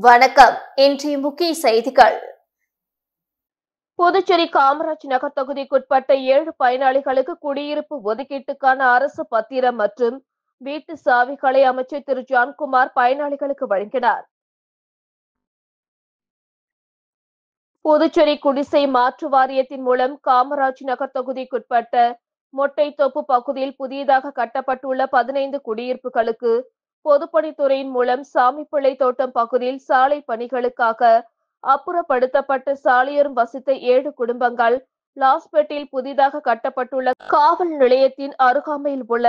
வணக்கம். இன்றைய முக்கிய செய்திகள். புதுச்சேரி காமராஜ் நகர் தொகுதிக்குட்பட்ட 7 பயனாளிகளுக்கு குடியிருப்பு ஒதுக்கீட்டுக்கான அரசு பத்திரம் மற்றும் வீட்டு சாவிகளை அமைச்சர் திரு ஜான்குமார் பயனாளிகளுக்கு வழங்கினார். புதுச்சேரி குடிசை மாற்று வாரியத்தின் மூலம் காமராஜ் நகர் தொகுதிக்குட்பட்ட மொட்டைத்தோப்பு பகுதியில் புதியதாக கட்டப்பட்டுள்ள 15 குடியிருப்புகளுக்கு பொதுப்பணித்துறையின் மூலம் சாமிப்பிள்ளை தோட்டம் பகுதியில் சாலை பணிகளுக்காக அப்புறப்படுத்தப்பட்ட சாலையோரம் வசித்த 7 குடும்பங்கள் லாஸ்பேட்டில் புதிதாக கட்டப்பட்டுள்ள காவல் நிலையத்தின் அருகாமையில் உள்ள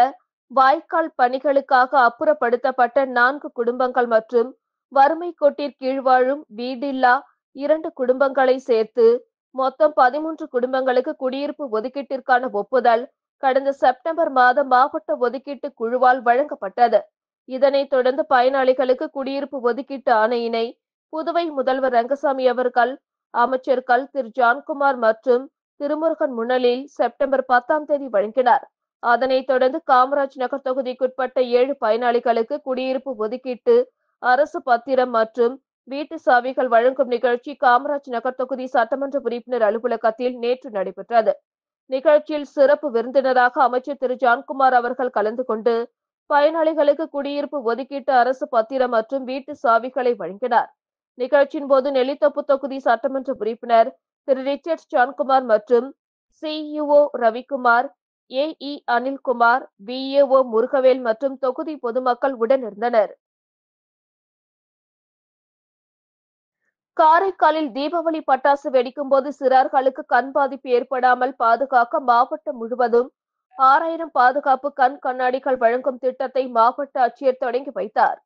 வாய்க்கால் பணிகளுக்காக அப்புறப்படுத்தப்பட்ட 4 குடும்பங்கள் மற்றும் வறுமை கோட்டிற்கு கீழ் வாழும் வீடில்லா 2 குடும்பங்களை சேர்த்து மொத்தம் 13 குடும்பங்களுக்கு குடியிருப்பு ஒதுக்கீட்டிற்கான ஒப்புதல் கடந்த செப்டம்பர் மாதம் மாவட்ட ஒதுக்கீட்டு குழுவால் வழங்கப்பட்டது. இதனைத் தொடர்ந்து பயனாளிகளுக்கு குடியிருப்பு ஒதுக்கீட்டு ஆணையினை புதுவை முதல்வர் ரங்கசாமி அவர்கள் அமைச்சர்கள் திரு ஜான்குமார் மற்றும் திருமுருகன் முன்னிலையில் செப்டம்பர் 10ஆம் தேதி வழங்கினார். அதனைத் தொடர்ந்து காமராஜ் நகர் தொகுதிக்குட்பட்ட 7 பயனாளிகளுக்கு குடியிருப்பு ஒதுக்கீட்டு அரசு பத்திரம் மற்றும் வீட்டு சாவிகள் வழங்கும் நிகழ்ச்சி காமராஜ் நகர் தொகுதி சட்டமன்ற உறுப்பினர் அலுவலகத்தில் நேற்று நடைபெற்றது. நிகழ்ச்சியில் சிறப்பு விருந்தினராக அமைச்சர் திரு ஜான்குமார் அவர்கள் கலந்து கொண்டு பயனாளிகளுக்கு குடியிருப்பு ஒதுக்கீட்டு அரசு பத்திரம் மற்றும் வீட்டு சாவிகளை வழங்கினார். நிகழ்ச்சியின் போது நெல்லித்தோப்பு தொகுதி சட்டமன்ற உறுப்பினர் திரு ரிச்சர்ட் ஜான்குமார் மற்றும் CEO Ravikumar, AE Anilkumar, VAO Murugavel மற்றும் தொகுதி பொதுமக்கள் உடனிருந்தனர். காரைக்காலில் தீபாவளி பட்டாசு வெடிக்கும் போது சிறார்களுக்கு கண் பாதிப்பு ஏற்படாமல் பாதுகாக்க மாவட்டம் முழுவதும் 6000 பாதுகாப்பு கண் கண்ணாடிகள் வழங்கும் திட்டத்தை மாவட்ட ஆட்சியர் தொடங்கி வைத்தார்.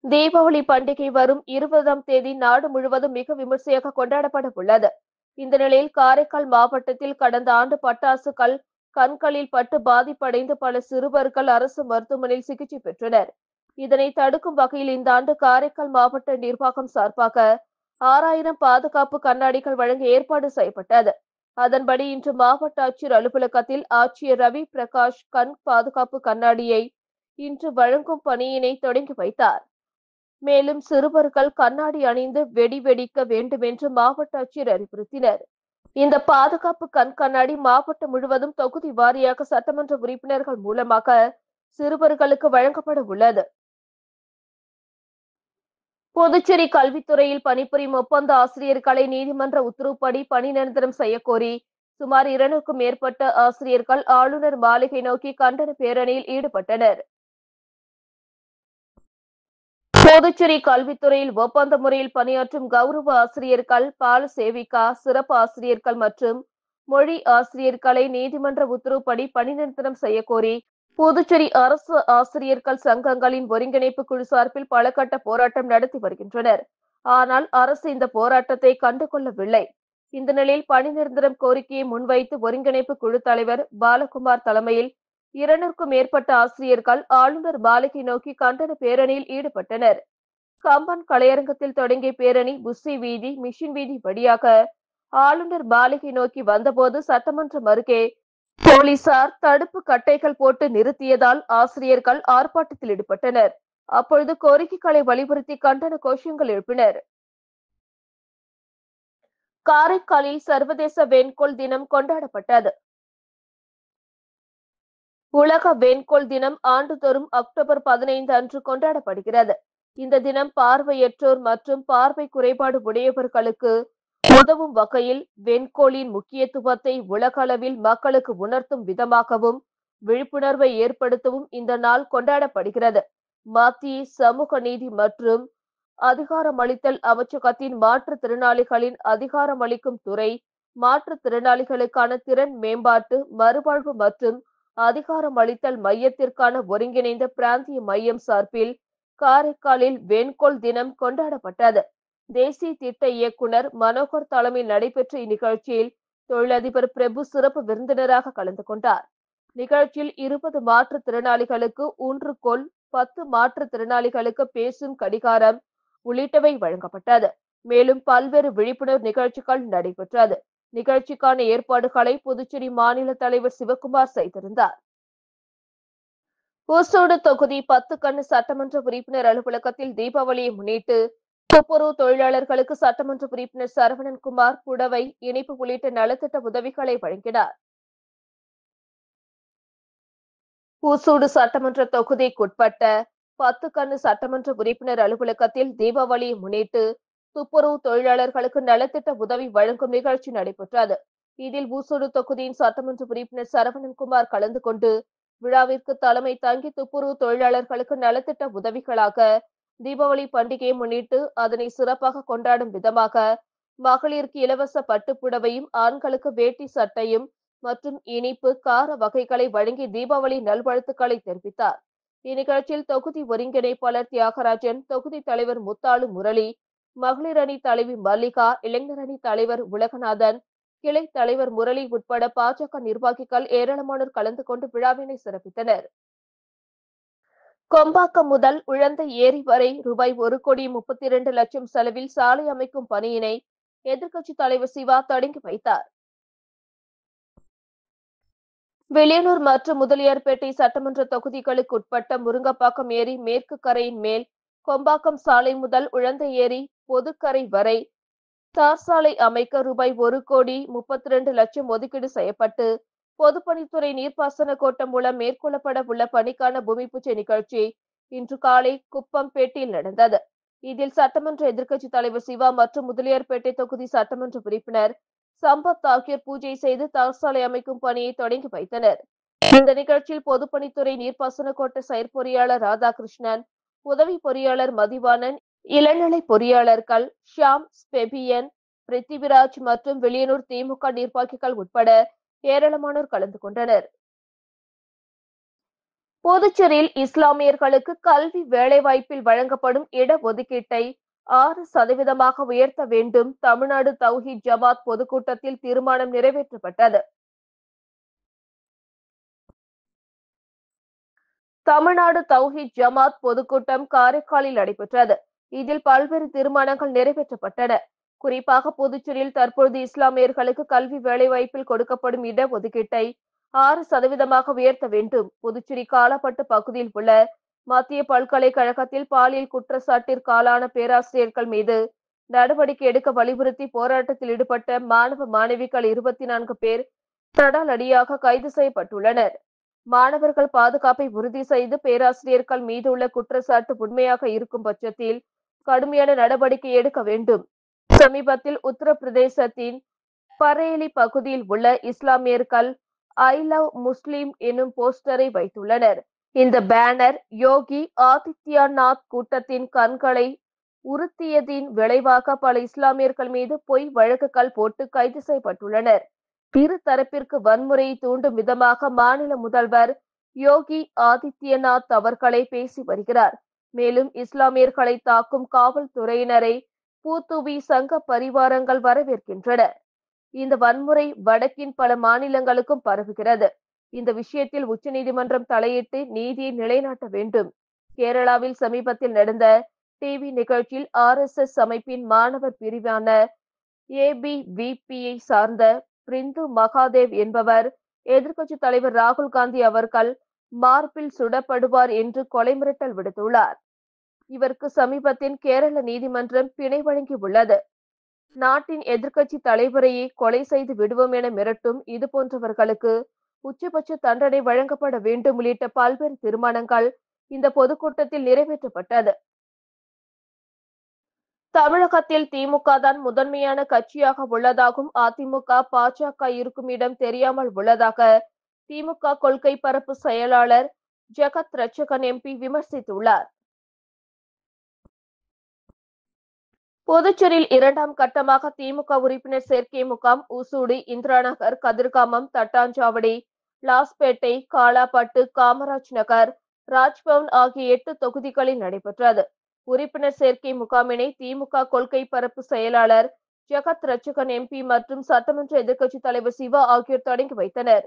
தீபாவளி பண்டிகை வரும் 20ஆம் தேதி நாடு முழுவதும் மிக விமர்சையாக கொண்டாடப்பட உள்ளது. இந்த நிலையில் காரைக்கால் மாவட்டத்தில் கடந்த ஆண்டு பட்டாசுகள் கண்களில் பட்டு பாதிப்படைந்து பல சிறுவர்கள் அரசு மருத்துவமனையில் சிகிச்சை பெற்றனர். இதனை தடுக்கும் வகையில் இந்த ஆண்டு காரைக்கால் மாவட்ட நிர்வாகம் சார்பாக 6000 பாதுகாப்பு கண்ணாடிகள் வழங்க ஏற்பாடு செய்யப்பட்டது. அதன்படி இன்று மாவட்ட ஆட்சியர் அலுவலகத்தில் ஆட்சியர் ரவி பிரகாஷ் கண் பாதுகாப்பு கண்ணாடியை இன்று வழங்கும் பணியினை தொடங்கி வைத்தார். மேலும் சிறுவர்கள் கண்ணாடி அணிந்து வெடி வெடிக்க வேண்டும் என்று மாவட்ட ஆட்சியர் அறிவுறுத்தினர். இந்த பாதுகாப்பு கண் கண்ணாடி மாவட்டம் முழுவதும் தொகுதி வாரியாக சட்டமன்ற உறுப்பினர்கள் மூலமாக சிறுவர்களுக்கு வழங்கப்பட உள்ளது. புதுச்சேரி கல்வித்துறையில் பணிபுரியும் ஒப்பந்த ஆசிரியர்களை நீதிமன்ற உத்தரவுப்படி பணி நிரந்தரம் செய்யக்கோரி சுமார் 200க்கும் மேற்பட்ட ஆசிரியர்கள் ஆளுநர் மாளிகை நோக்கி கண்டன பேரணியில் ஈடுபட்டனர். புதுச்சேரி கல்வித்துறையில் ஒப்பந்த முறையில் பணியாற்றும் கௌரவ ஆசிரியர்கள், பால சேவிகா, சிறப்பு ஆசிரியர்கள் மற்றும் மொழி ஆசிரியர்களை நீதிமன்ற உத்தரவுப்படி பணி நிரந்தரம் செய்யக்கோரி புதுச்சேரி அரசு ஆசிரியர்கள் சங்கங்களின் ஒருங்கிணைப்பு குழு சார்பில் பல கட்ட போராட்டம் நடத்தி வருகின்றனர். ஆனால் அரசு இந்த போராட்டத்தை கண்டுகொள்ளவில்லை. இந்த நிலையில் பணி நிரந்தரம் கோரிக்கையை முன்வைத்து ஒருங்கிணைப்பு குழு தலைவர் பாலகுமார் தலைமையில் 200க்கும் மேற்பட்ட ஆசிரியர்கள் ஆளுநர் மாளிகை நோக்கி கண்டன பேரணியில் ஈடுபட்டனர். கம்பன் கலையரங்கத்தில் தொடங்கிய பேரணி புஸ்ஸி வீதி, மிஷின் வீதி வழியாக ஆளுநர் மாளிகை நோக்கி வந்தபோது சட்டமன்றம் அருகே போலீசார் தடுப்பு கட்டைகள் போட்டு நிறுத்தியதால் ஆசிரியர்கள் ஆர்ப்பாட்டத்தில் ஈடுபட்டனர். அப்பொழுது கோரிக்கைகளை வலியுறுத்தி கண்டன கோஷங்கள் எழுப்பினர். காரைக்காலில் சர்வதேச வேன்கோள் தினம் கொண்டாடப்பட்டது. உலக வேன்கோள் தினம் ஆண்டுதோறும் அக்டோபர் 15 அன்று கொண்டாடப்படுகிறது. இந்த தினம் பார்வையற்றோர் மற்றும் பார்வை குறைபாடு உடையவர்களுக்கு உதவும் வகையில் வெண்கோளின் முக்கியத்துவத்தை உலக அளவில் மக்களுக்கு உணர்த்தும் விதமாகவும் விழிப்புணர்வை ஏற்படுத்தவும் இந்த நாள் கொண்டாடப்படுகிறது. மத்திய சமூக நீதி மற்றும் அதிகாரமளித்தல் அமைச்சகத்தின் மாற்றுத்திறனாளிகளின் அதிகாரமளிக்கும் துறை மாற்றுத்திறனாளிகளுக்கான திறன் மேம்பாட்டு, மறுவாழ்வு மற்றும் அதிகாரமளித்தல் மையத்திற்கான ஒருங்கிணைந்த பிராந்திய மையம் சார்பில் காரைக்காலில் வேன்கோள் தினம் கொண்டாடப்பட்டது. தேசிய திட்ட இயக்குனர் மனோகர் தலைமையில் நடைபெற்ற இந்நிகழ்ச்சியில் தொழிலதிபர் பிரபு சிறப்பு விருந்தினராக கலந்து கொண்டார். நிகழ்ச்சியில் 20 மாற்றுத்திறனாளிகளுக்கு ஊன்றுகோல், 10 மாற்றுத்திறனாளிகளுக்கு பேசும் கடிகாரம் உள்ளிட்டவை வழங்கப்பட்டது. மேலும் பல்வேறு விழிப்புணர்வு நிகழ்ச்சிகள் நடைபெற்றது. நிகழ்ச்சிக்கான ஏற்பாடுகளை புதுச்சேரி மாநில தலைவர் சிவக்குமார் செய்திருந்தார். ஓசூடு தொகுதி 10 கண்ணு சட்டமன்ற உறுப்பினர் அலுவலகத்தில் தீபாவளியை முன்னிட்டு துப்புரவு தொழிலாளர்களுக்கு சட்டமன்ற உறுப்பினர் சரவணன்குமார் புடவை, இனிப்பு உள்ளிட்ட நலத்திட்ட உதவிகளை வழங்கினார். ஊசூடு சட்டமன்ற தொகுதிக்குட்பட்ட 10 கண்ணு சட்டமன்ற உறுப்பினர் அலுவலகத்தில் தீபாவளியை முன்னிட்டு துப்புரவு தொழிலாளர்களுக்கு நலத்திட்ட உதவி வழங்கும் நிகழ்ச்சி நடைபெற்றது. இதில் ஊசூடு தொகுதியின் சட்டமன்ற உறுப்பினர் சரவணன்குமார் கலந்து கொண்டு விழாவிற்கு தலைமை தாங்கி துப்புரவு தொழிலாளர்களுக்கு நலத்திட்ட உதவிகளாக தீபாவளி பண்டிகையை முன்னிட்டு அதனை சிறப்பாக கொண்டாடும் விதமாக மகளிருக்கு இலவச பட்டுப்புடவையும், ஆண்களுக்கு வேட்டி சட்டையும் மற்றும் இனிப்பு, கார வகைகளை வழங்கி தீபாவளி நல்வாழ்த்துக்களை தெரிவித்தார். இந்நிகழ்ச்சியில் தொகுதி ஒருங்கிணைப்பாளர் தியாகராஜன், தொகுதி தலைவர் முத்தாளு முரளி, மகளிர் அணி தலைவி மல்லிகா, இளைஞர் அணி தலைவர் உலகநாதன், கிளை தலைவர் முரளி உட்பட பாஜக நிர்வாகிகள் ஏராளமானோர் கலந்து கொண்டு விழாவினை சிறப்பித்தனர். கொம்பாக்கம் முதல் உழந்தை ஏரி வரை ரூபாய் 1,32,00,000 செலவில் சாலை அமைக்கும் பணியினை எதிர்க்கட்சித் தலைவர் சிவா தொடங்கி வைத்தார். வெளியனூர் மற்றும் முதலியார்பேட்டை சட்டமன்ற தொகுதிகளுக்கு உட்பட்ட முருங்கப்பாக்கம் ஏரி மேற்கு கரையின் மேல் கொம்பாக்கம் சாலை முதல் உழந்தை ஏரி பொதுக்கரை வரை தார் சாலை அமைக்க ரூபாய் 1,32,00,000 ஒதுக்கீடு செய்யப்பட்டு பொதுப்பணித்துறை நீர்ப்பாசன கோட்டம் மூலம் மேற்கொள்ளப்பட உள்ள பணிக்கான பூமி பூஜை நிகழ்ச்சி இன்று காலை குப்பம்பேட்டையில் நடந்தது. இதில் சட்டமன்ற எதிர்க்கட்சித் தலைவர் சிவா மற்றும் முதலியார்பேட்டை தொகுதி சட்டமன்ற உறுப்பினர் சம்பத் ஆகியோர் பூஜை செய்து தார் சாலை அமைக்கும் பணியை தொடங்கி வைத்தனர். இந்த நிகழ்ச்சியில் பொதுப்பணித்துறை நீர்ப்பாசன கோட்ட செயற்பொறியாளர் ராதாகிருஷ்ணன், உதவி பொறியாளர் மதிவாணன், இளநிலை பொறியாளர்கள் ஷியாம், ஸ்பெபியன், பிருத்திவிராஜ் மற்றும் வெளியனூர் திமுக நிர்வாகிகள் உட்பட ஏராளமானோர் கலந்து கொண்டனர். புதுச்சேரியில் இஸ்லாமியர்களுக்கு கல்வி வேலைவாய்ப்பில் வழங்கப்படும் இடஒதுக்கீட்டை 6% உயர்த்த வேண்டும். தமிழ்நாடு தௌஹீத் ஜமாத் பொதுக்கூட்டத்தில் தீர்மானம் நிறைவேற்றப்பட்டது. தமிழ்நாடு தௌஹீத் ஜமாத் பொதுக்கூட்டம் காரைக்காலில் நடைபெற்றது. இதில் பல்வேறு தீர்மானங்கள் நிறைவேற்றப்பட்டன. குறிப்பாக புதுச்சேரியில் தற்போது இஸ்லாமியர்களுக்கு கல்வி வேலைவாய்ப்பில் கொடுக்கப்படும் இடஒதுக்கீட்டை 6% உயர்த்த வேண்டும். புதுச்சேரி காலாப்பட்டு பகுதியில் உள்ள மத்திய பல்கலைக்கழகத்தில் பாலியல் குற்றச்சாட்டிற்கு ஆளான பேராசிரியர்கள் மீது நடவடிக்கை எடுக்க வலியுறுத்தி போராட்டத்தில் ஈடுபட்ட மாணவ மாணவிகள் 24 பேர் தடாலடியாக கைது செய்யப்பட்டுள்ளனர். மாணவர்கள் பாதுகாப்பை உறுதி செய்து பேராசிரியர்கள் மீதுள்ள குற்றச்சாட்டு உண்மையாக இருக்கும் பட்சத்தில் கடுமையான நடவடிக்கை எடுக்க வேண்டும். சமீபத்தில் உத்தரப்பிரதேசத்தின் பரேலி பகுதியில் உள்ள இஸ்லாமியர்கள் ஐ லவ் முஸ்லிம் எனும் போஸ்டரை வைத்துள்ளனர். இந்த பேனர் யோகி ஆதித்யநாத் கூட்டத்தின் கண்களை உறுத்தியதின் விளைவாக பல இஸ்லாமியர்கள் மீது பொய் வழக்குகள் போட்டு கைது செய்யப்பட்டுள்ளனர். இரு தரப்பிற்கு வன்முறையை தூண்டும் விதமாக மாநில முதல்வர் யோகி ஆதித்யநாத் அவர்களை பேசி வருகிறார். மேலும் இஸ்லாமியர்களை தாக்கும் காவல்துறையினரை பூத்துவி சங்க பரிவாரங்கள் வரவேற்கின்றன. இந்த வன்முறை வடக்கின் பல மாநிலங்களுக்கும் பரவுகிறது. இந்த விஷயத்தில் உச்சநீதிமன்றம் தலையிட்டு நீதியை நிலைநாட்ட வேண்டும். கேரளாவில் சமீபத்தில் நடந்த டிவி நிகழ்ச்சியில் RSS அமைப்பின் மாணவர் பிரிவான ABVP-யை சார்ந்த பிரிந்து மகாதேவ் என்பவர் எதிர்க்கட்சித் தலைவர் ராகுல் காந்தி அவர்கள் மார்பில் சுடப்படுவார் என்று கொலை மிரட்டல் விடுத்துள்ளார். இவருக்கு சமீபத்தில் கேரள நீதிமன்றம் பிணை வழங்கியுள்ளது. நாட்டின் எதிர்க்கட்சி தலைவரையே கொலை செய்து விடுவோம் என மிரட்டும் இதுபோன்றவர்களுக்கு உச்சபட்ச தண்டனை வழங்கப்பட வேண்டும் உள்ளிட்ட பல்வேறு தீர்மானங்கள் இந்த பொதுக்கூட்டத்தில் நிறைவேற்றப்பட்டது. தமிழகத்தில் திமுக தான் முதன்மையான கட்சியாக உள்ளதாகவும் அதிமுக, பாஜக இருக்கும் இடம் தெரியாமல் உள்ளதாக திமுக கொள்கை பரப்பு செயலாளர் ஜெகத் ரட்சகன் MP விமர்சித்துள்ளார். புதுச்சேரியில் 2ஆம் கட்டமாக திமுக உறுப்பினர் சேர்க்கை முகாம் ஊசூடி, இந்திரா நகர், கதிர்காமம், தட்டாஞ்சாவடி, லாஸ்பேட்டை, காலாப்பட்டு, காமராஜ் நகர், ராஜ்பவன் ஆகிய 8 தொகுதிகளில் நடைபெற்றது. உறுப்பினர் சேர்க்கை முகாமினை திமுக கொள்கை பரப்பு செயலாளர் ஜெகத் ரட்சகன் MP மற்றும் சட்டமன்ற எதிர்க்கட்சித் தலைவர் சிவா ஆகியோர் தொடங்கி வைத்தனர்.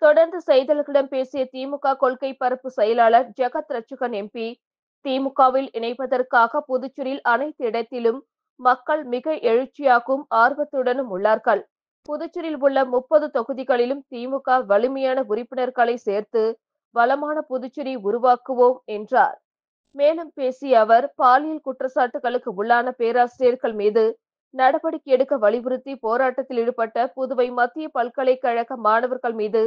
தொடர்ந்து செய்தியாளர்களிடம் பேசிய திமுக கொள்கை பரப்பு செயலாளர் ஜெகத் ரட்சகன் MP, திமுகவில் இணைப்பதற்காக புதுச்சேரியில் அனைத்து இடத்திலும் மக்கள் மிக எழுச்சியாகவும் ஆர்வத்துடனும் உள்ளார்கள். புதுச்சேரியில் உள்ள 30 தொகுதிகளிலும் திமுக வலிமையான உறுப்பினர்களை சேர்த்து வளமான புதுச்சேரி உருவாக்குவோம் என்றார். மேலும் பேசிய அவர், பாலியல் குற்றச்சாட்டுகளுக்கு உள்ளான பேராசிரியர்கள் மீது நடவடிக்கை எடுக்க வலியுறுத்தி போராட்டத்தில் ஈடுபட்ட புதுவை மத்திய பல்கலைக்கழக மாணவர்கள் மீது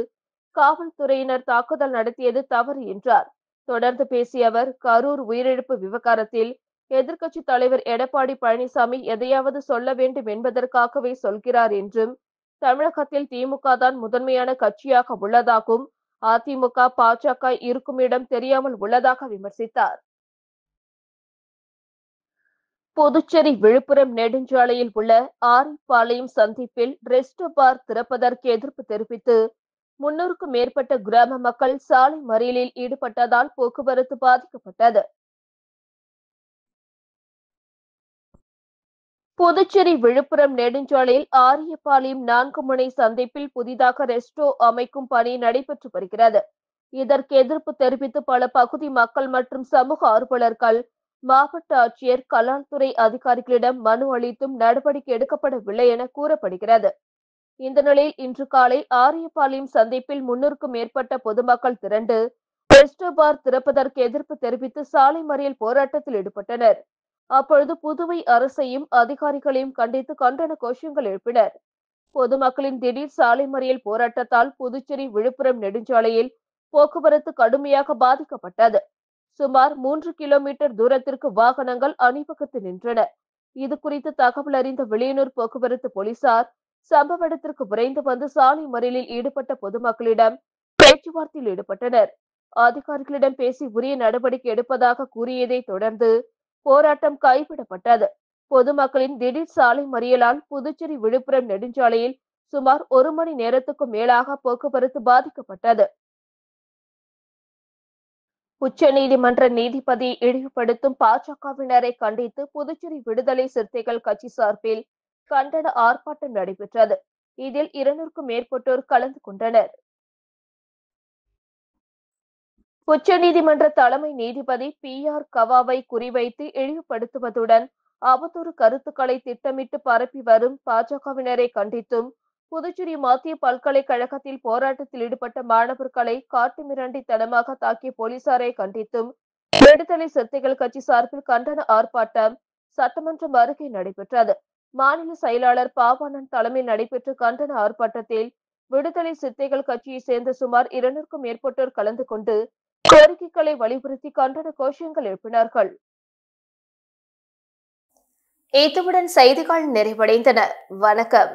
காவல்துறையினர் தாக்குதல் நடத்தியது தவறு என்றார். தொடர்ந்து பேசிய அவர், கரூர் உயிரிழப்பு விவகாரத்தில் எதிர்க்கட்சித் தலைவர் எடப்பாடி பழனிசாமி எதையாவது சொல்ல வேண்டும் என்பதற்காகவே சொல்கிறார் என்றும், தமிழகத்தில் திமுக தான் முதன்மையான கட்சியாக உள்ளதாகவும், அதிமுக, பாஜக இருக்கும் இடம் தெரியாமல் உள்ளதாக விமர்சித்தார். புதுச்சேரி விழுப்புரம் நெடுஞ்சாலையில் உள்ள ஆரிப்பாளையம் சந்திப்பில் ரெஸ்டோ பார் திறப்பதற்கு எதிர்ப்பு தெரிவித்து 300க்கும் மேற்பட்ட கிராம மக்கள் சாலை மறியலில் ஈடுபட்டதால் போக்குவரத்து பாதிக்கப்பட்டது. புதுச்சேரி விழுப்புரம் நெடுஞ்சாலையில் ஆரியபாளையம் 4 முனை சந்திப்பில் புதிதாக ரெஸ்டோ அமைக்கும் பணி நடைபெற்று வருகிறது. இதற்கு எதிர்ப்பு தெரிவித்து பல பகுதி மக்கள் மற்றும் சமூக ஆர்வலர்கள் மாவட்ட ஆட்சியர், கலால்துறை அதிகாரிகளிடம் மனு அளித்தும் நடவடிக்கை எடுக்கப்படவில்லை என கூறப்படுகிறது. இந்த நிலையில் இன்று காலை ஆரியபாளையம் சந்திப்பில் 300க்கும் மேற்பட்ட பொதுமக்கள் திரண்டு ரெஸ்டோ பார் திறப்பதற்கு எதிர்ப்பு தெரிவித்து சாலை மறியல் போராட்டத்தில் ஈடுபட்டனர். அப்பொழுது புதுவை அரசையும் அதிகாரிகளையும் கண்டித்து கண்டன கோஷங்கள் எழுப்பினர். பொதுமக்களின் திடீர் சாலை மறியல் போராட்டத்தால் புதுச்சேரி விழுப்புரம் நெடுஞ்சாலையில் போக்குவரத்து கடுமையாக பாதிக்கப்பட்டது. சுமார் 3 கிலோமீட்டர் தூரத்திற்கு வாகனங்கள் அணிவகுத்து நின்றன. இது குறித்து தகவல் அறிந்த வெளியூர் போக்குவரத்து போலீசார் சம்பவ இடத்திற்கு விரைந்து வந்து சாலை மறியலில் ஈடுபட்ட பொதுமக்களிடம் பேச்சுவார்த்தையில் ஈடுபட்டனர். அதிகாரிகளிடம் பேசி உரிய நடவடிக்கை எடுப்பதாக கூறியதை தொடர்ந்து போராட்டம் கைவிடப்பட்டது. பொதுமக்களின் திடீர் சாலை மறியலால் புதுச்சேரி விழுப்புரம் நெடுஞ்சாலையில் சுமார் 1 மணி நேரத்துக்கும் மேலாக போக்குவரத்து பாதிக்கப்பட்டது. உச்சநீதிமன்ற நீதிபதியை இழிவுபடுத்தும் பாஜகவினரை கண்டித்து புதுச்சேரி விடுதலை சிறுத்தைகள் கட்சி சார்பில் கண்டன ஆர்ப்பாட்டம் நடைபெற்றது. இதில் 200க்கும் மேற்பட்டோர் கலந்து கொண்டனர். உச்சநீதிமன்ற தலைமை நீதிபதி PR கவாவை குறிவைத்து இழிவுபடுத்துவதுடன் அவதூறு கருத்துக்களை திட்டமிட்டு பரப்பி வரும் பாஜகவினரை கண்டித்தும், புதுச்சேரி மத்திய பல்கலைக்கழகத்தில் போராட்டத்தில் ஈடுபட்ட மாணவர்களை காட்டுமிராண்டித்தனமாக தாக்கிய போலீசாரை கண்டித்தும் விடுதலை சிறுத்தைகள் கட்சி சார்பில் கண்டன ஆர்ப்பாட்டம் சட்டமன்றம் அருகே நடைபெற்றது. மாநில செயலாளர் பாவாணன் தலைமையில் நடைபெற்ற கண்டன ஆர்ப்பாட்டத்தில் விடுதலை சிறுத்தைகள் கட்சியைச் சேர்ந்த சுமார் 200க்கும் மேற்பட்டோர் கலந்து கொண்டு கோரிக்கைகளை வலியுறுத்தி கண்டன கோஷங்கள் எழுப்பினார்கள். இத்துடன் செய்திகள் நிறைவடைந்தன. வணக்கம்.